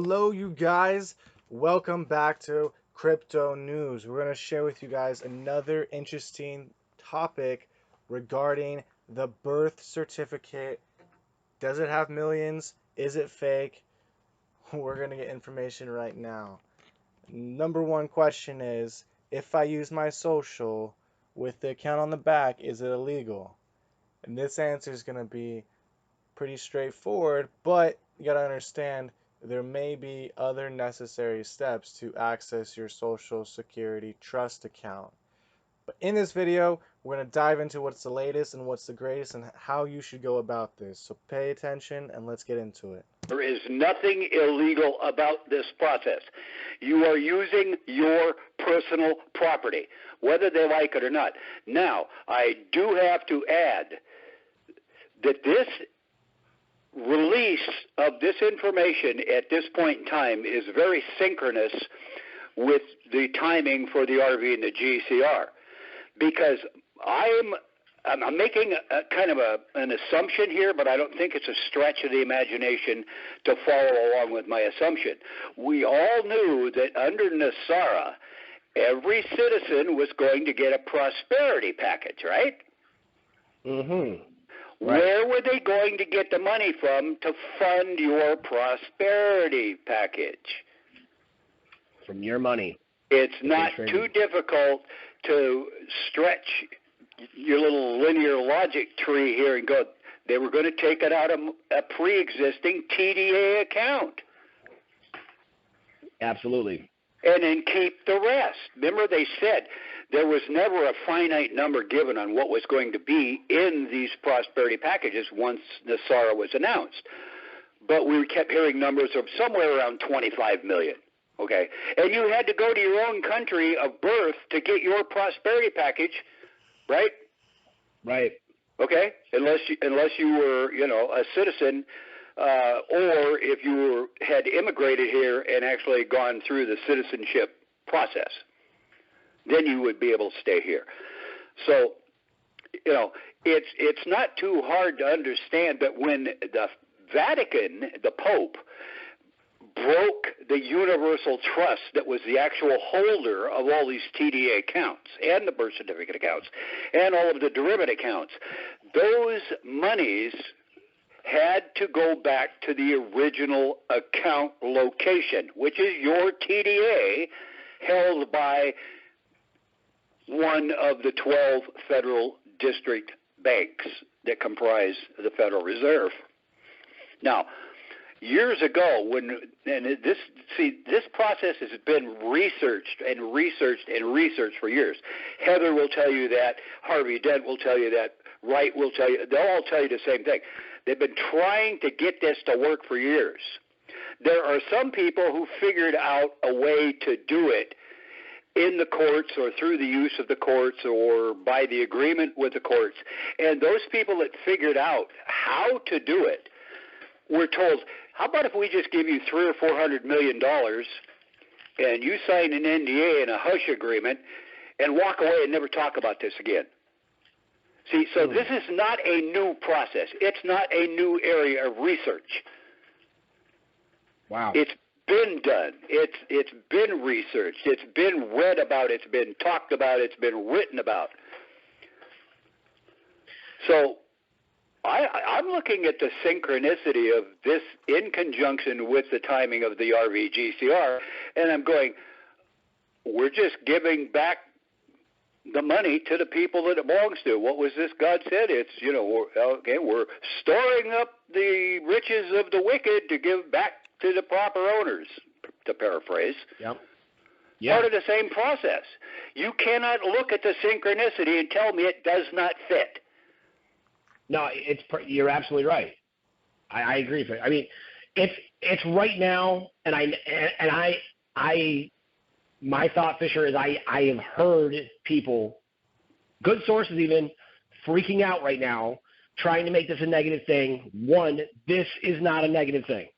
Hello, you guys. Welcome back to Crypto News. We're going to share with you guys another interesting topic regarding the birth certificate. Does it have millions? Is it fake? We're going to get information right now. Number one question is, if I use my social with the account on the back, is it illegal? And this answer is going to be pretty straightforward, but you got to understand there may be other necessary steps to access your Social Security Trust account. But in this video, we're going to dive into what's the latest and what's the greatest and how you should go about this. So pay attention and let's get into it. There is nothing illegal about this process. You are using your personal property, whether they like it or not. Now, I do have to add that this release of this information at this point in time is very synchronous with the timing for the RV and the GCR, because I'm making a kind of an assumption here, but I don't think it's a stretch of the imagination to follow along with my assumption. We all knew that under Nesara, every citizen was going to get a prosperity package, right? Mm-hmm. Right. Where were they going to get the money from to fund your prosperity package? From your money. It's not too difficult to stretch your little linear logic tree here and go, they were going to take it out of a pre-existing TDA account. Absolutely. And then keep the rest. Remember, they said there was never a finite number given on what was going to be in these prosperity packages once Nesara was announced. But we kept hearing numbers of somewhere around 25 million. Okay? And you had to go to your own country of birth to get your prosperity package, right? Right. Okay? Unless you were, a citizen, or if you had immigrated here and actually gone through the citizenship process, then you would be able to stay here. So, it's not too hard to understand that when the Vatican, the Pope, broke the universal trust that was the actual holder of all these TDA accounts and the birth certificate accounts and all of the derivative accounts, those monies had to go back to the original account location, which is your TDA held by one of the 12 federal district banks that comprise the Federal Reserve. Now, years ago, this process has been researched and researched and researched for years. Heather will tell you that. Harvey Dent will tell you that. Wright will tell you. They'll all tell you the same thing. They've been trying to get this to work for years. There are some people who figured out a way to do it in the courts or through the use of the courts or by the agreement with the courts. And those people that figured out how to do it were told, how about if we just give you $300 or $400 million and you sign an NDA and a hush agreement and walk away and never talk about this again? See, so this is not a new process. It's not a new area of research. Wow. It's been done. It's been researched. It's been read about. It's been talked about. It's been written about. So I'm looking at the synchronicity of this in conjunction with the timing of the RVGCR, and I'm going, we're just giving back the money to the people that it belongs to. What was this God said? It's, we're storing up the riches of the wicked to give back to the proper owners, to paraphrase. Yep. Part of the same process. You cannot look at the synchronicity and tell me it does not fit. No, you're absolutely right. I agree. I mean, it's right now, and my thought, Fisher, is I have heard people, good sources even, freaking out right now, trying to make this a negative thing. One, this is not a negative thing.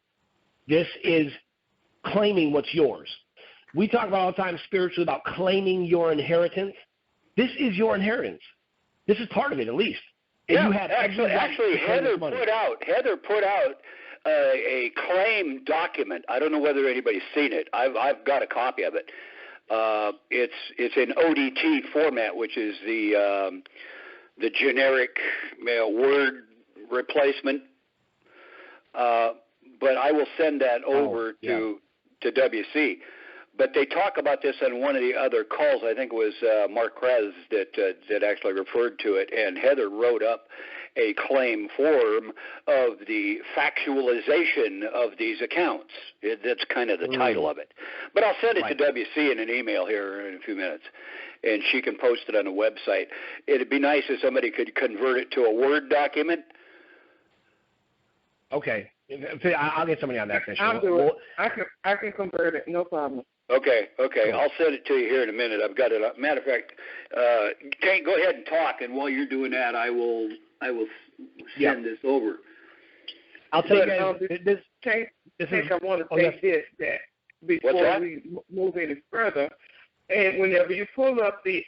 This is claiming what's yours. We talk about all the time spiritually about claiming your inheritance. This is your inheritance. This is part of it, at least. And Yeah, you have actually, Heather put out a claim document. I don't know whether anybody's seen it. I've got a copy of it. It's in ODT format, which is the generic word replacement. But I will send that over to WC. But they talk about this on one of the other calls. I think it was Mark Krez that actually referred to it, and Heather wrote up a claim form of the factualization of these accounts. That's kind of the title of it. But I'll send it to WC in an email here in a few minutes, and she can post it on the website. It'd be nice if somebody could convert it to a Word document. Okay. I'll get somebody on that, Fisher. I'll do it. I can convert it, no problem. Okay. I'll send it to you here in a minute. I've got it. Matter of fact, Tank, go ahead and talk, and while you're doing that, I will send this over. I'll tell you guys. I want to say this, that before we move any further, and whenever you pull up the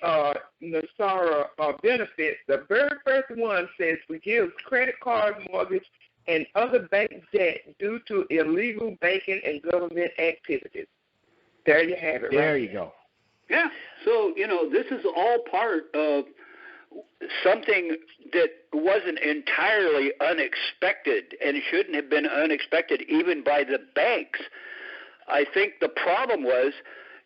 Nesara benefits, the very first one says forgives credit card, mortgage, and other bank debt due to illegal banking and government activities. There you have it. There you go. Yeah. So, this is all part of something that wasn't entirely unexpected, and it shouldn't have been unexpected even by the banks. I think the problem was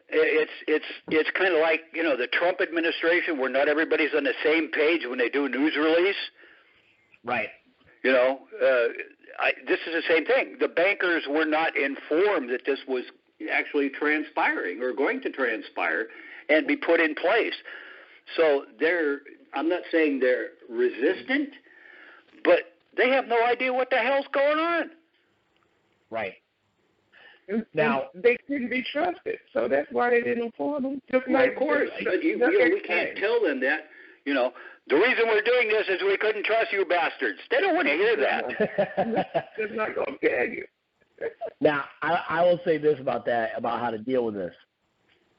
it's kind of like, the Trump administration, where not everybody's on the same page when they do a news release. Right. This is the same thing. The bankers were not informed that this was actually transpiring or going to transpire and be put in place. So I'm not saying they're resistant, but they have no idea what the hell's going on. Right. Now, they couldn't be trusted, so that's why they didn't inform them. Of course, but we can't tell them that. The reason we're doing this is we couldn't trust you bastards. They don't want to hear that. They're not going to tell you. Now, I will say this about how to deal with this.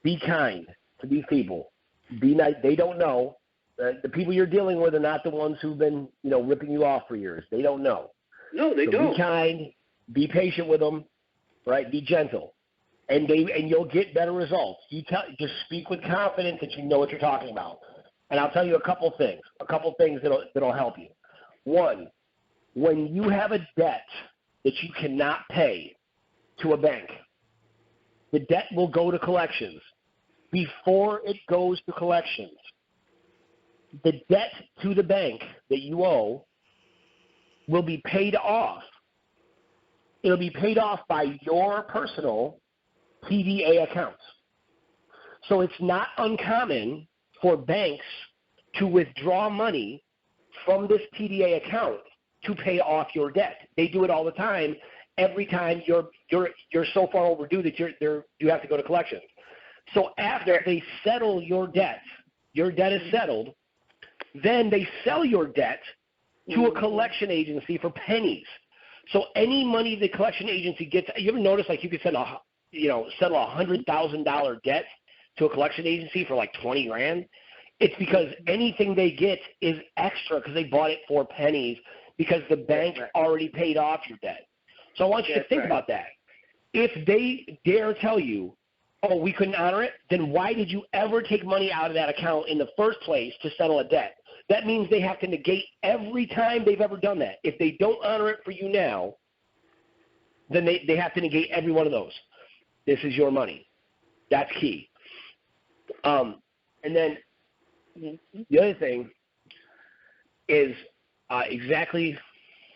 Be kind to these people. Be nice. They don't know. The people you're dealing with are not the ones who've been, ripping you off for years. They don't know. No, they don't. Be kind. Be patient with them. Right? Be gentle. And you'll get better results. Just speak with confidence that you know what you're talking about. And I'll tell you a couple things that'll help you. One, when you have a debt that you cannot pay to a bank, the debt will go to collections. Before it goes to collections, the debt to the bank that you owe will be paid off. It'll be paid off by your personal TDA accounts. So it's not uncommon for banks to withdraw money from this TDA account to pay off your debt. They do it all the time. Every time you're so far overdue that you have to go to collections. So after they settle your debt is settled, then they sell your debt to a collection agency for pennies. So any money the collection agency gets, you ever notice like you could settle a $100,000 debt to a collection agency for like $20,000? It's because anything they get is extra because they bought it for pennies because the bank already paid off your debt. So I want you to think about that. If they dare tell you, oh, we couldn't honor it, then why did you ever take money out of that account in the first place to settle a debt? That means they have to negate every time they've ever done that. If they don't honor it for you now, then they have to negate every one of those. This is your money. That's key. And then the other thing is exactly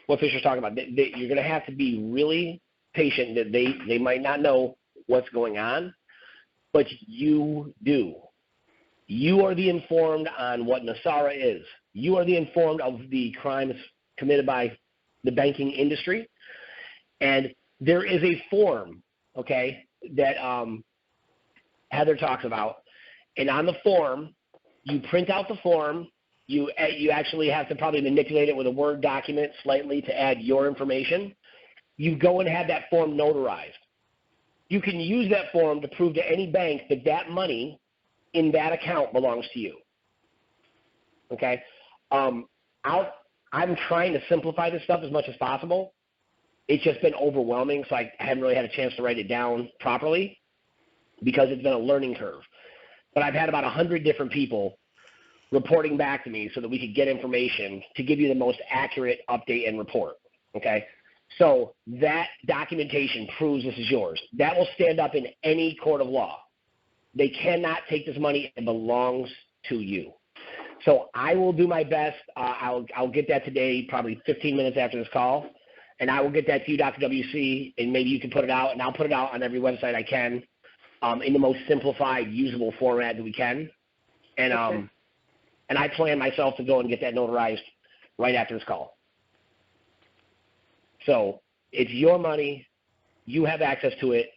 what Fisher's talking about. You're going to have to be really patient. That they might not know what's going on, but you do. You are the informed on what Nesara is. You are the informed of the crimes committed by the banking industry. And there is a form, okay, that Heather talks about. And on the form, you print out the form. You actually have to probably manipulate it with a Word document slightly to add your information. You go and have that form notarized. You can use that form to prove to any bank that that money in that account belongs to you. Okay? I'm trying to simplify this stuff as much as possible. It's just been overwhelming, so I haven't really had a chance to write it down properly because it's been a learning curve. But I've had about 100 different people reporting back to me so that we could get information to give you the most accurate update and report, okay? So that documentation proves this is yours. That will stand up in any court of law. They cannot take this money. It belongs to you. So I will do my best. I'll get that today, probably 15 minutes after this call, and I will get that to you, Dr. WC, and maybe you can put it out, and I'll put it out on every website I can in the most simplified, usable format that we can. And okay. And I plan myself to go and get that notarized right after this call. So it's your money. You have access to it.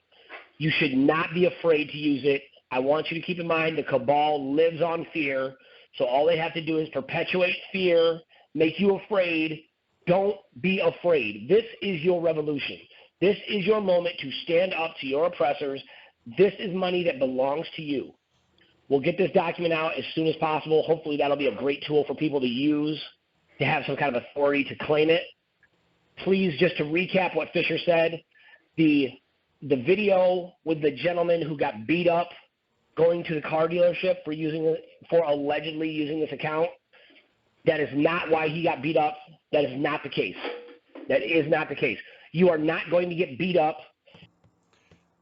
You should not be afraid to use it. I want you to keep in mind the cabal lives on fear. So all they have to do is perpetuate fear, make you afraid. Don't be afraid. This is your revolution. This is your moment to stand up to your oppressors. This is money that belongs to you. We'll get this document out as soon as possible. Hopefully that'll be a great tool for people to use to have some kind of authority to claim it. Please, just to recap what Fisher said, the video with the gentleman who got beat up going to the car dealership for allegedly using this account, that is not why he got beat up. That is not the case. That is not the case. You are not going to get beat up.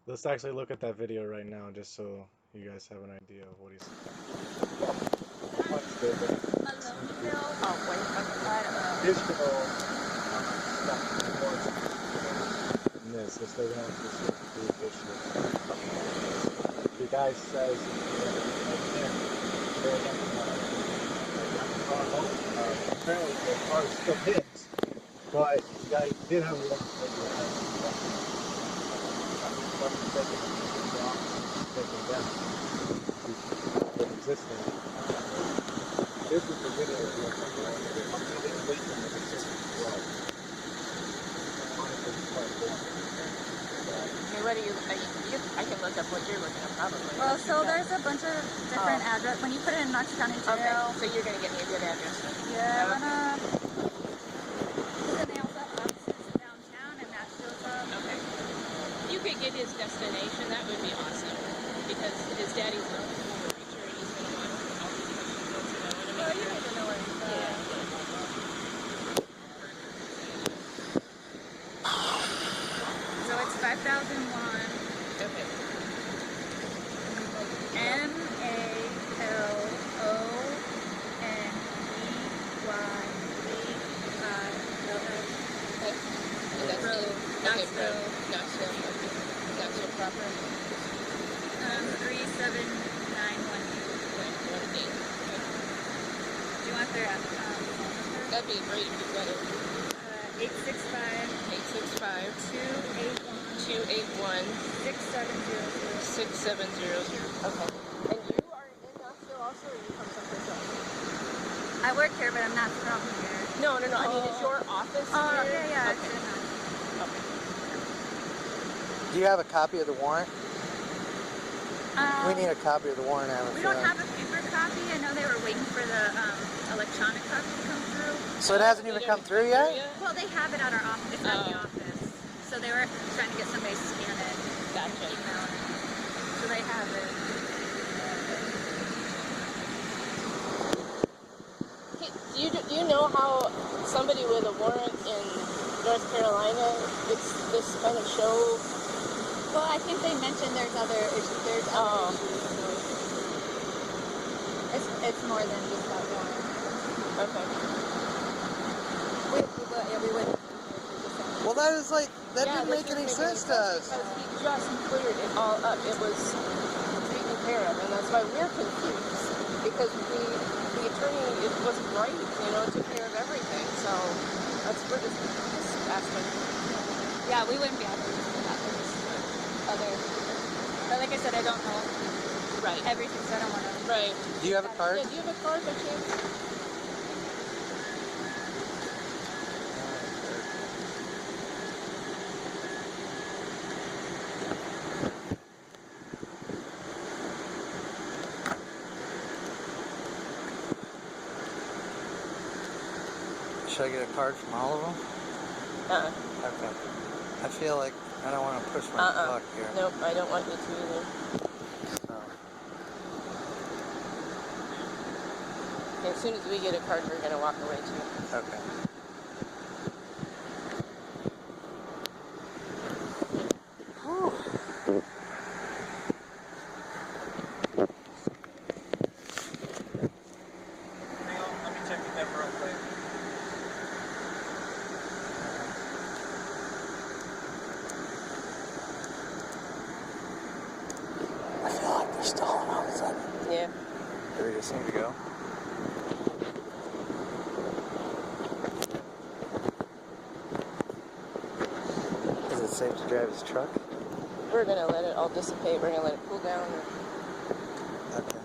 Let's actually look at that video right now, just so you guys have an idea of what he's saying. The guy says apparently the car still hits, but the guy did have a lot of existing. This is the video of the what do you, I can look up what you're looking up probably. Well, so there's a bunch of different address. When you put it in Knox County Jail. Okay, so you're going to get me a good address then. Yeah, then they also have offices downtown and that shows up. Okay. If you could get his destination, that would be awesome. Because his daddy's not pretty sure he's going to want all these questions to know what I mean. Well, you need to know where it's at. Yeah. So it's 5001. Okay. Knoxville. Knoxville. Knoxville proper. 37918. Do you want their phone number? That'd be great if you got it. 865 281 6700. 6700. Okay. And you are in Knoxville also, or you come someplace else? I work here, but I'm not from here. No. I mean, is your office here? Yeah. Okay. Do you have a copy of the warrant? We need a copy of the warrant. We don't have a paper copy. I know they were waiting for the electronic copy to come through. So it hasn't even come through yet? Well, they have it at our office. It's at the office. So they were trying to get somebody to scan it. Gotcha. Email it. So they have it. Do you know how somebody with a warrant in North Carolina gets this kind of show? Well, I think they mentioned there's other issues. There's other issues. It's more than just that warrant. Okay. We wouldn't. Well, that is like, that didn't make any sense to us. Because he just cleared it all up. It was taken care of, and that's why we're confused. Because the attorney, it wasn't right, took care of everything. So we're just asking. Yeah, we wouldn't be able to do that. But like I said, I don't know everything, so I don't want to. Right. Do you have a card? Yeah, do you have a card by chance? Should I get a card from all of them? Okay. I feel like I don't want to push my luck here. Nope, I don't want you to either. As soon as we get a card, we're going to walk away too. Okay. I feel like they're stalling all of a sudden. Yeah. Do we just need to go? Is it safe to drive his truck? We're going to let it all dissipate. We're going to let it cool down. Okay.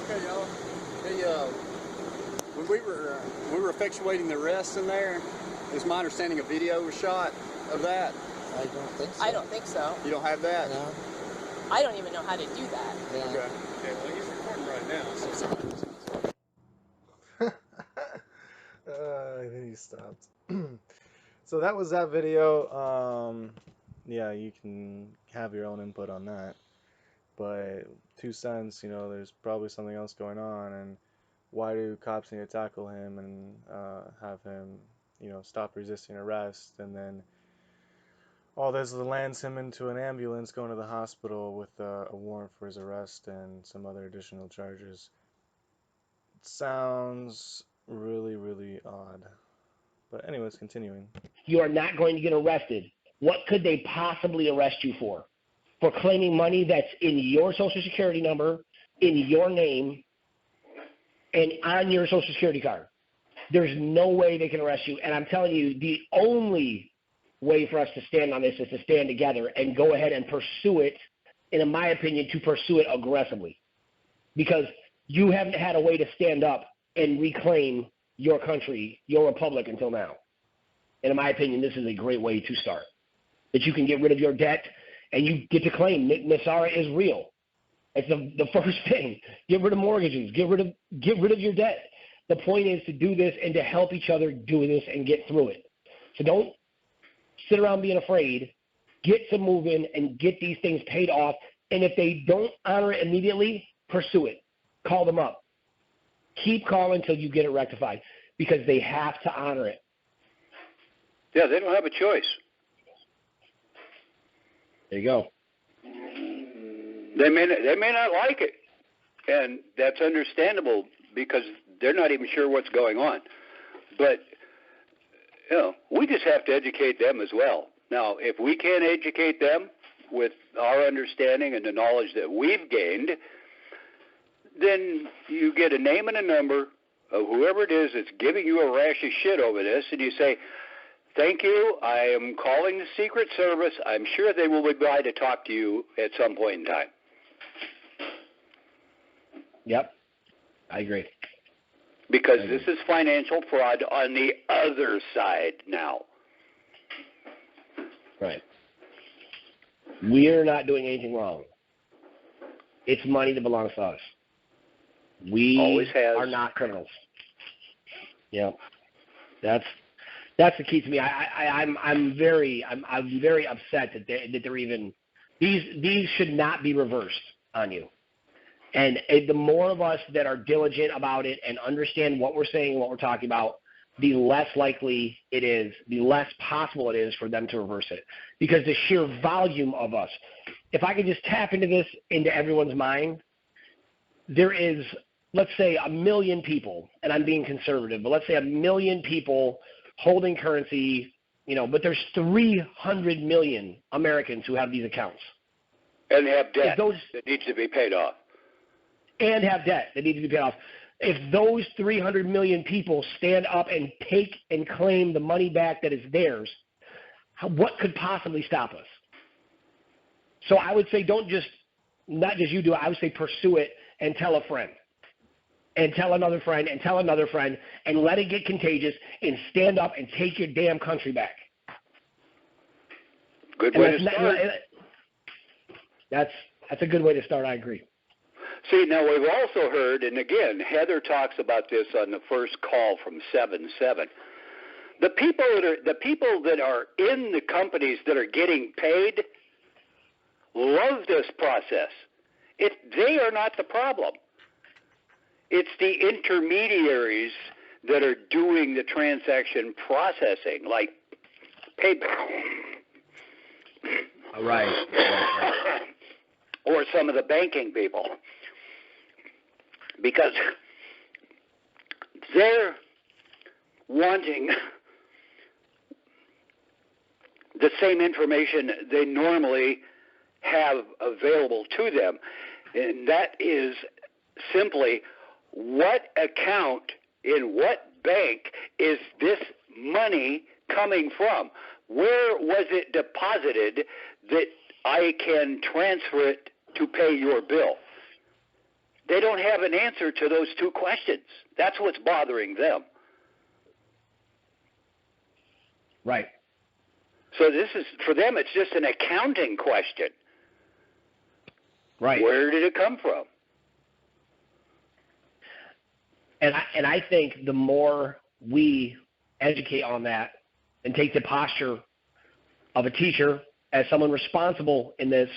Okay, y'all. Hey, when we were effectuating the arrest in there, it's my understanding a video was shot of that. I don't think so. I don't think so. You don't have that? No. I don't even know how to do that. Yeah. Okay. Okay, well, he's recording right now, so I think he stopped. So that was that video. Yeah, you can have your own input on that. But 2 cents, there's probably something else going on. And why do cops need to tackle him and have him, stop resisting arrest? And then all this lands him into an ambulance going to the hospital with a warrant for his arrest and some other additional charges. It sounds really, really odd. But anyways, continuing. You are not going to get arrested. What could they possibly arrest you for? For claiming money that's in your Social Security number, in your name, and on your Social Security card. There's no way they can arrest you. And I'm telling you, the only way for us to stand on this is to stand together and go ahead and pursue it, and in my opinion, to pursue it aggressively. Because you haven't had a way to stand up and reclaim your country, your republic until now. And in my opinion, this is a great way to start. That you can get rid of your debt and you get to claim Nesara is real. It's the first thing. Get rid of mortgages. Get rid of your debt. The point is to do this and to help each other do this and get through it. So don't sit around being afraid. Get some moving and get these things paid off. And if they don't honor it immediately, pursue it. Call them up. Keep calling until you get it rectified because they have to honor it. Yeah, they don't have a choice. There you go. They may not like it, and that's understandable because they're not even sure what's going on. But we just have to educate them as well. Now, if we can't educate them with our understanding and the knowledge that we've gained, then you get a name and a number of whoever it is that's giving you a rash of shit over this, and you say, "Thank you. I am calling the Secret Service. I'm sure they will be glad to talk to you at some point in time." Yep, I agree. Because this is financial fraud on the other side now. Right. We're not doing anything wrong. It's money that belongs to us. We Always has. are not criminals. Yeah, that's the key to me. I'm very upset that they're even these should not be reversed on you. And the more of us that are diligent about it and understand what we're saying and what we're talking about, the less likely it is, the less possible it is for them to reverse it. Because the sheer volume of us, if I could just tap into this into everyone's mind, there is, let's say, 1 million people, and I'm being conservative, but let's say 1 million people holding currency, but there's 300 million Americans who have these accounts. And have debt that needs to be paid off. And have debt that needs to be paid off. If those 300 million people stand up and take and claim the money back that is theirs, what could possibly stop us? So I would say not just you do it, I would say pursue it and tell a friend. And tell another friend and tell another friend and let it get contagious and stand up and take your damn country back. Good way to start. That's a good way to start, I agree. See, now we've also heard, and again, Heather talks about this on the first call from 7-7. The people that are in the companies that are getting paid love this process. They are not the problem. It's the intermediaries that are doing the transaction processing, like PayPal. Right. Or some of the banking people. Because they're wanting the same information they normally have available to them. And that is simply what account in what bank is this money coming from? Where was it deposited that I can transfer it to pay your bill? They don't have an answer to those two questions. That's what's bothering them. Right. So this is, for them, it's just an accounting question. Right. Where did it come from? And I think the more we educate on that and take the posture of a teacher as someone responsible in this,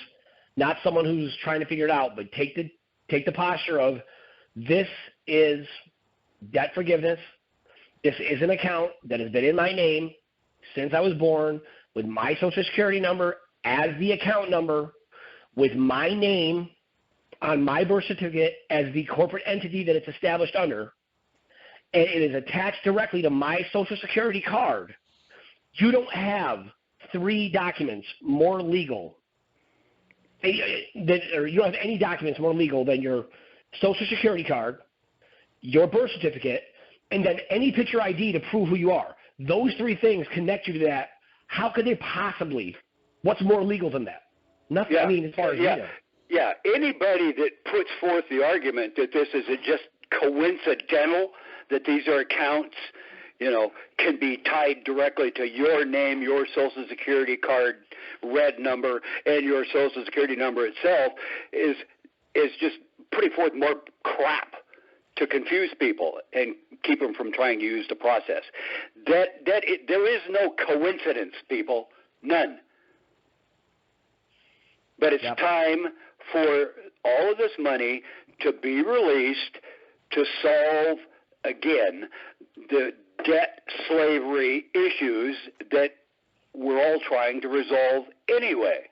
not someone who's trying to figure it out, but take the posture of this is debt forgiveness. This is an account that has been in my name since I was born, with my Social Security number as the account number, with my name on my birth certificate as the corporate entity that it's established under, and it is attached directly to my Social Security card. You don't have three documents more legal, or you don't have any documents more legal than your Social Security card, your birth certificate, and then any picture ID to prove who you are. Those three things connect you to that. How could they possibly? What's more legal than that? Nothing. Yeah. I mean, as far as you know. Yeah. Anybody that puts forth the argument that this is just coincidental, that these are accounts, can be tied directly to your name, your Social Security card red number, and your Social Security number itself, is just putting forth more crap to confuse people and keep them from trying to use the process. There is no coincidence, people. None. But it's time for all of this money to be released to solve, again, the debt slavery issues that we're all trying to resolve anyway.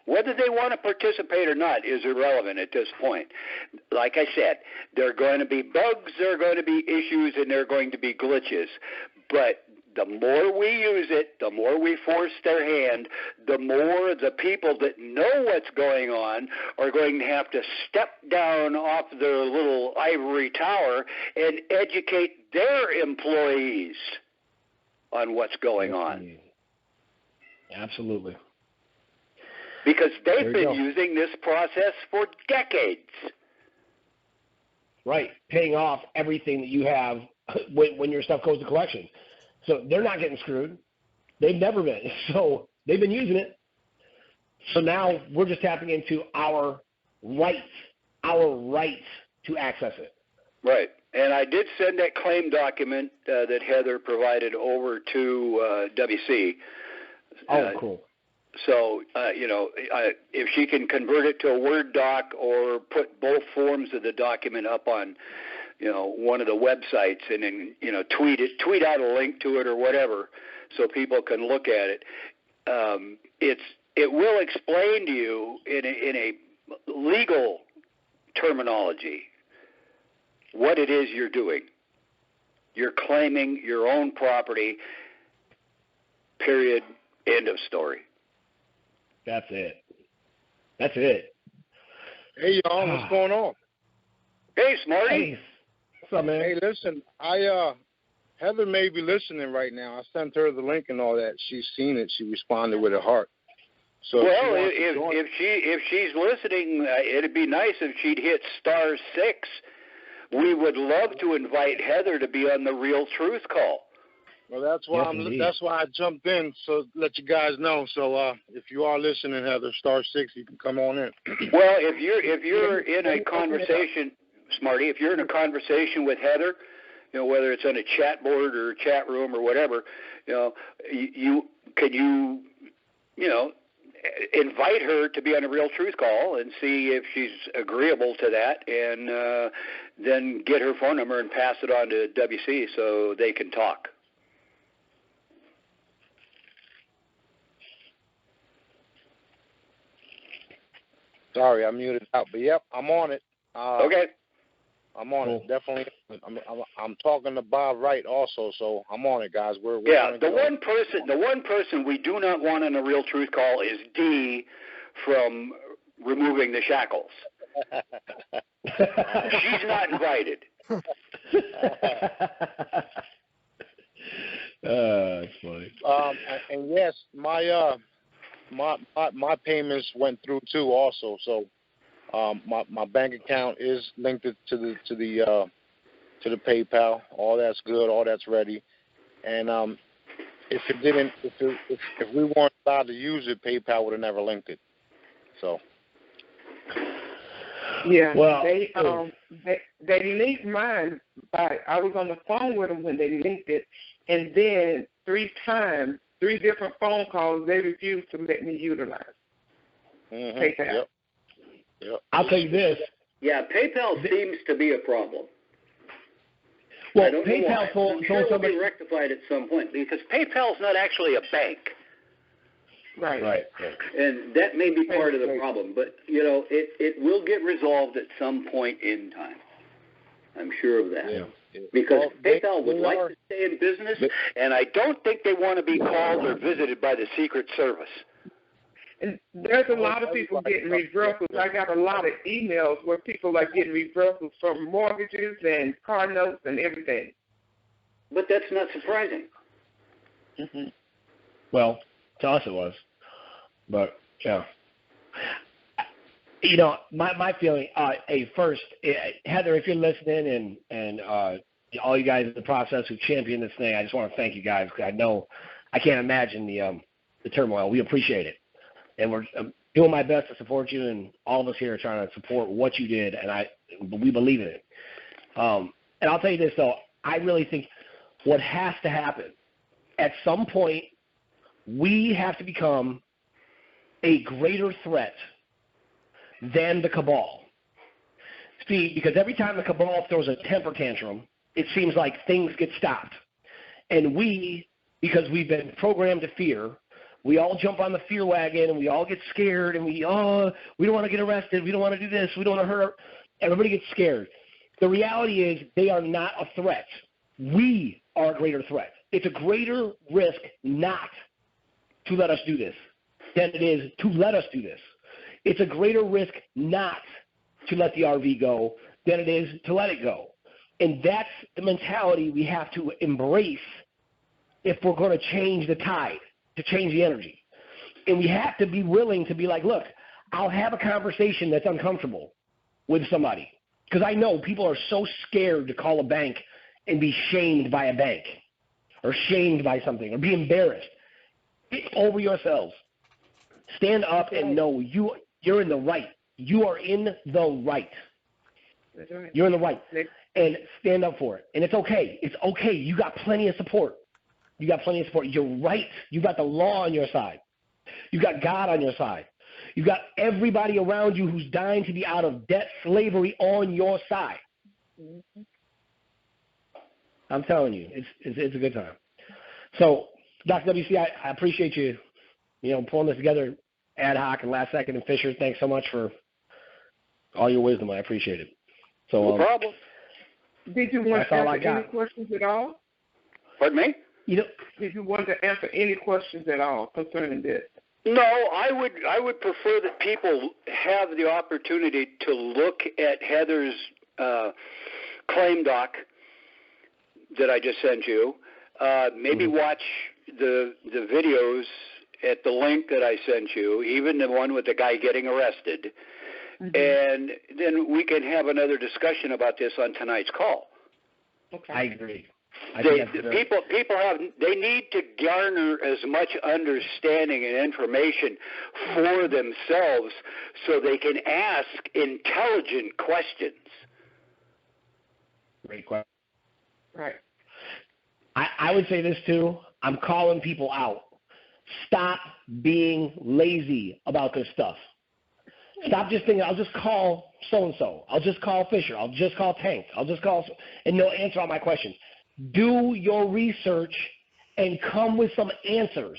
Whether they want to participate or not is irrelevant at this point. Like I said, there are going to be bugs, there are going to be issues, and there are going to be glitches. But the more we use it, the more we force their hand, the more the people that know what's going on are going to have to step down off their little ivory tower and educate their employees on what's going on. Absolutely. Because they've been using this process for decades. Right, paying off everything that you have when your stuff goes to collection. So they're not getting screwed. They've never been. So they've been using it. So now we're just tapping into our rights to access it. Right. And I did send that claim document that Heather provided over to WC. Oh, cool. So, if she can convert it to a Word doc or put both forms of the document up on, one of the websites and then, tweet out a link to it or whatever so people can look at it. It will explain to you in a legal terminology what it is you're doing. You're claiming your own property, period, end of story. That's it. Hey, y'all, what's going on? Hey, Smarty. Hey, what's up, man? Hey, listen, Heather may be listening right now. I sent her the link and all that. She's seen it. She responded with a heart. So well, if she's listening, it'd be nice if she'd hit *6. We would love to invite Heather to be on the Real Truth Call. Well, that's why that's why I jumped in, so let you guys know. So if you are listening, Heather, *6, you can come on in. Well, if you're in a conversation, Smarty, if you're in a conversation with Heather, whether it's on a chat board or a chat room or whatever, you invite her to be on a Real Truth Call and see if she's agreeable to that, and then get her phone number and pass it on to WC so they can talk. Sorry, I muted out, but yep, I'm on it. Okay. I'm on it, definitely. I'm talking to Bob Wright also, so I'm on it, guys. We're the one person we do not want on a Real Truth Call is Dee from removing the shackles. She's not invited. That's funny. And yes, my payments went through too, also. So my bank account is linked to the PayPal. All that's good. All that's ready. And if we weren't allowed to use it, PayPal would have never linked it. So. Yeah. Well, they linked mine. I was on the phone with them when they linked it, and then 3 different phone calls, they refused to let me utilize PayPal. Yep. I'll tell you this. Yeah, PayPal seems to be a problem. Well, I don't know why. I'm sure it'll be rectified at some point, because PayPal's not actually a bank. Right. And that may be part of the problem, but it will get resolved at some point in time. I'm sure of that. Yeah. Because PayPal would like to stay in business, and I don't think they want to be called or visited by the Secret Service. And there's a lot of people getting reversals. I got a lot of emails where people are getting reversals from mortgages and car notes and everything. But that's not surprising. Mm-hmm. Well, to us it was. But, yeah. My feeling, first, Heather, if you're listening and all you guys in the process who championed this thing, I just want to thank you guys, because I can't imagine the turmoil. We appreciate it. And we're doing my best to support you, and all of us here are trying to support what you did, and we believe in it. And I'll tell you this, though. I really think what has to happen, at some point, we have to become a greater threat than the cabal. See, because every time the cabal throws a temper tantrum, it seems like things get stopped. And because we've been programmed to fear, we all jump on the fear wagon and we all get scared and we don't want to get arrested, we don't want to do this, we don't want to hurt. Everybody gets scared. The reality is they are not a threat. We are a greater threat. It's a greater risk not to let us do this than it is to let us do this. It's a greater risk not to let the RV go than it is to let it go. And that's the mentality we have to embrace if we're going to change the tide, to change the energy. And we have to be willing to be like, look, I'll have a conversation that's uncomfortable with somebody. Because I know people are so scared to call a bank and be shamed by a bank or shamed by something or be embarrassed. Get over yourselves. Stand up and know you're in the right. You are in the right. That's right. You're in the right. And stand up for it. And it's okay. It's okay. You got plenty of support. You're right. You got the law on your side. You got God on your side. You got everybody around you who's dying to be out of debt slavery on your side. Mm-hmm. I'm telling you, it's a good time. So, Dr. WC, I appreciate you, pulling this together ad hoc and last second. And Fisher, thanks so much for all your wisdom. I appreciate it. So, no problem. Did you want to answer any questions at all? Pardon me? Did you want to answer any questions at all concerning this? No, I would prefer that people have the opportunity to look at Heather's claim doc that I just sent you. Maybe watch the videos at the link that I sent you, even the one with the guy getting arrested. Mm-hmm. And then we can have another discussion about this on tonight's call. Okay. I agree. They need to garner as much understanding and information for themselves so they can ask intelligent questions. Great question. Right. I would say this too. I'm calling people out. Stop being lazy about this stuff. Stop just thinking, I'll just call so-and-so. I'll just call Fisher. I'll just call Tank. I'll just call, and they'll answer all my questions. Do your research and come with some answers.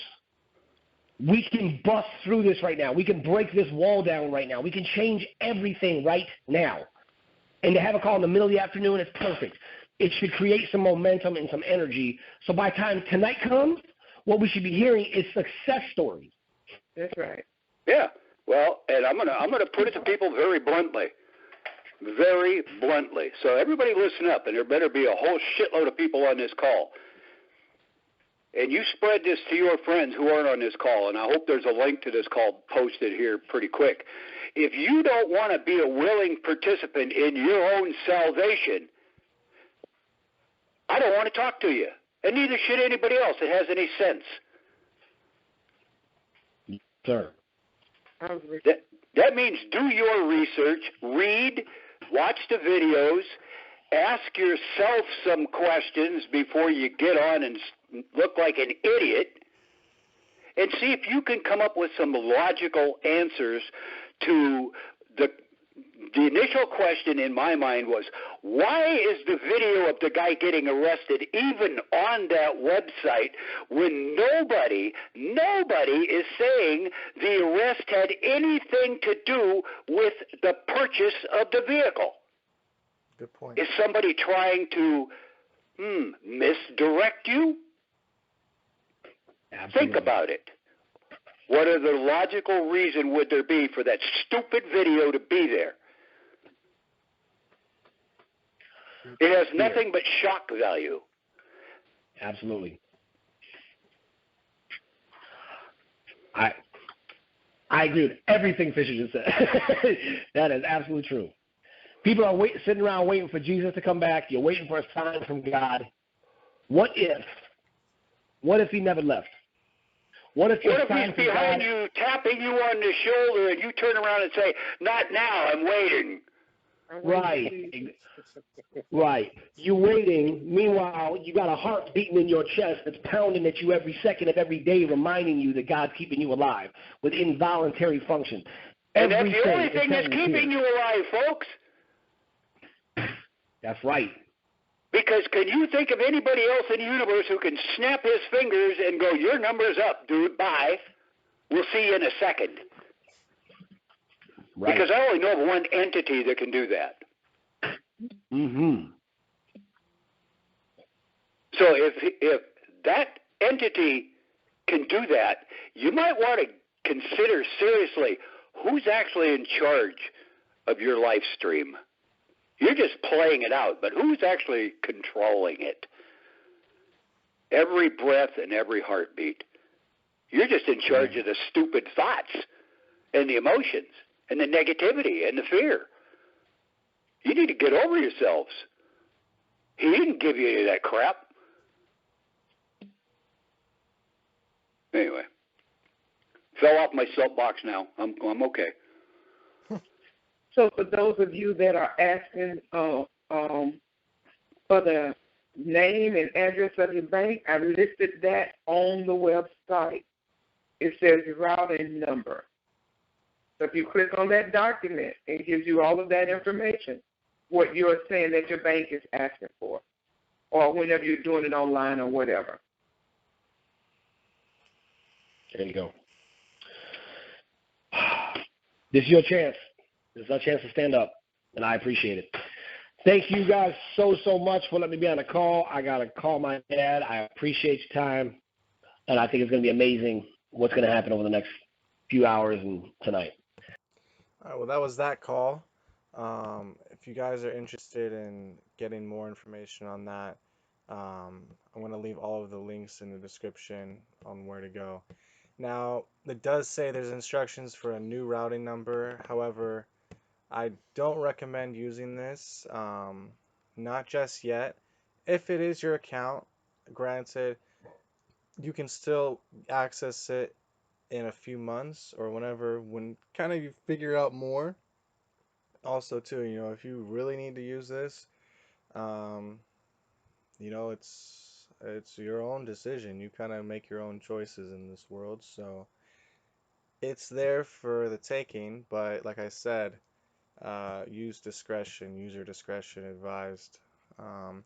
We can bust through this right now. We can break this wall down right now. We can change everything right now. And to have a call in the middle of the afternoon is perfect. It should create some momentum and some energy. So by the time tonight comes, what we should be hearing is success stories. That's right. Yeah. Well, and I'm gonna put it to people very bluntly. Very bluntly. So everybody listen up, and there better be a whole shitload of people on this call. And you spread this to your friends who aren't on this call, and I hope there's a link to this call posted here pretty quick. If you don't want to be a willing participant in your own salvation, I don't want to talk to you. And neither should anybody else that has any sense. Sir. That means do your research, read, watch the videos, ask yourself some questions before you get on and look like an idiot, and see if you can come up with some logical answers to the initial question in my mind was, why is the video of the guy getting arrested even on that website when nobody is saying the arrest had anything to do with the purchase of the vehicle? Good point. Is somebody trying to misdirect you? Absolutely. Think about it. What other logical reason would there be for that stupid video to be there? It has nothing but shock value. Absolutely. I agree with everything Fisher just said. That is absolutely true. People are sitting around waiting for Jesus to come back. You're waiting for a sign from God. What if he never left? What if he's behind you, tapping you on the shoulder, and you turn around and say, "Not now, I'm waiting." Right. Right. You're waiting. Meanwhile, you got a heart beating in your chest that's pounding at you every second of every day, reminding you that God's keeping you alive with involuntary function. And that's the only thing that's keeping you alive, folks. That's right. Because can you think of anybody else in the universe who can snap his fingers and go, "Your number's up, dude, bye. We'll see you in a second." Right. Because I only know of one entity that can do that. Mm-hmm. So if that entity can do that, you might want to consider seriously who's actually in charge of your live stream. You're just playing it out, but who's actually controlling it? Every breath and every heartbeat. You're just in charge of the stupid thoughts and the emotions and the negativity and the fear. You need to get over yourselves. He didn't give you any of that crap. Anyway, fell off my soapbox now. I'm okay. So for those of you that are asking for the name and address of your bank, I listed that on the website. It says routing number. So if you click on that document, it gives you all of that information, what you're saying that your bank is asking for, or whenever you're doing it online or whatever. There you go. This is your chance. This is our chance to stand up, and I appreciate it. Thank you guys so much for letting me be on the call. I got to call my dad. I appreciate your time, and I think it's going to be amazing what's going to happen over the next few hours and tonight. All right, well, that was that call. If you guys are interested in getting more information on that, I'm going to leave all of the links in the description on where to go. Now, it does say there's instructions for a new routing number. However, I don't recommend using this, not just yet. if it is your account, granted, you can still access it in a few months or whenever, when kind of you figure out more. Also, too, if you really need to use this, um, it's your own decision. You kind of make your own choices in this world, so it's there for the taking. But like I said, use discretion, user discretion advised. Um,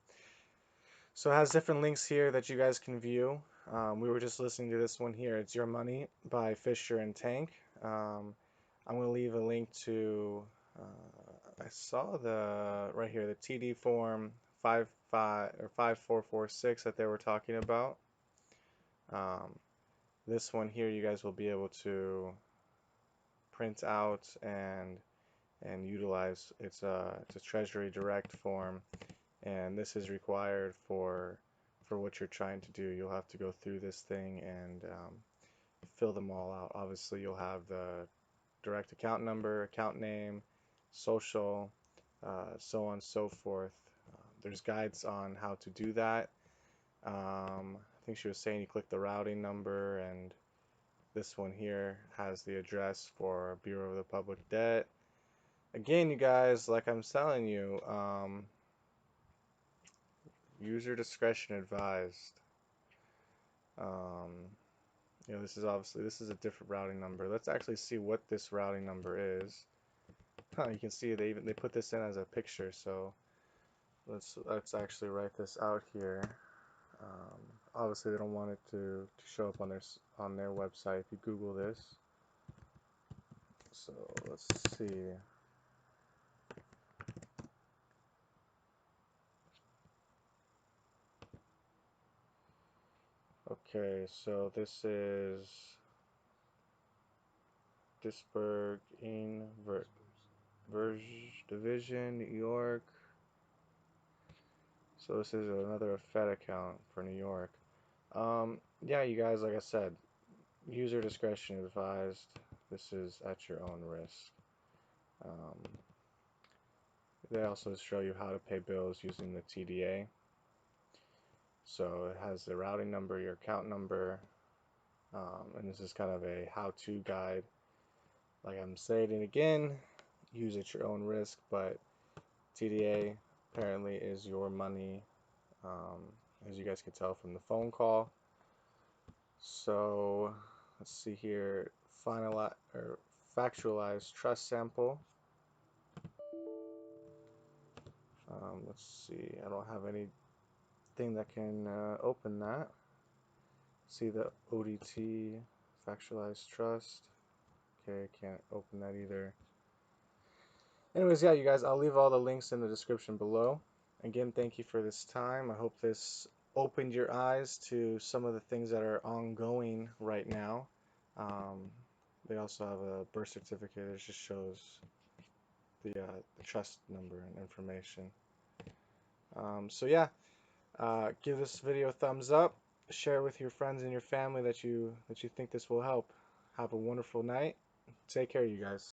so it has different links here that you guys can view. We were just listening to this one here. It's Your Money by Fisher and Tank. I'm going to leave a link to, I saw right here, the TD form 5446 that they were talking about. This one here, you guys will be able to print out and utilize. It's a Treasury Direct form, and this is required for what you're trying to do. You'll have to go through this thing and fill them all out. Obviously, you'll have the direct account number, account name, social, so on and so forth. There's guides on how to do that. I think she was saying you click the routing number, and this one here has the address for Bureau of the Public Debt. Again, you guys, like I'm telling you, user discretion advised. This is a different routing number. Let's actually see what this routing number is. You can see they put this in as a picture, so let's actually write this out here. Obviously, they don't want it to show up on their website if you Google this. So let's see. Okay, so this is Disburg in Division, New York. So this is another Fed account for New York. Yeah, you guys, like I said, user discretion advised. This is at your own risk. They also show you how to pay bills using the TDA. So it has the routing number, your account number, and this is kind of a how-to guide. Like I'm saying it again, use at your own risk, but TDA apparently is your money, as you guys can tell from the phone call. So let's see here, factualized trust sample. Let's see, I don't have anything that can open that. See the ODT Factualized Trust. Okay, I can't open that either. Anyways, yeah, you guys, I'll leave all the links in the description below. Again, thank you for this time. I hope this opened your eyes to some of the things that are ongoing right now. They also have a birth certificate that just shows the trust number and information. So yeah, give this video a thumbs up. Share with your friends and your family that you think this will help. Have a wonderful night. Take care, you guys.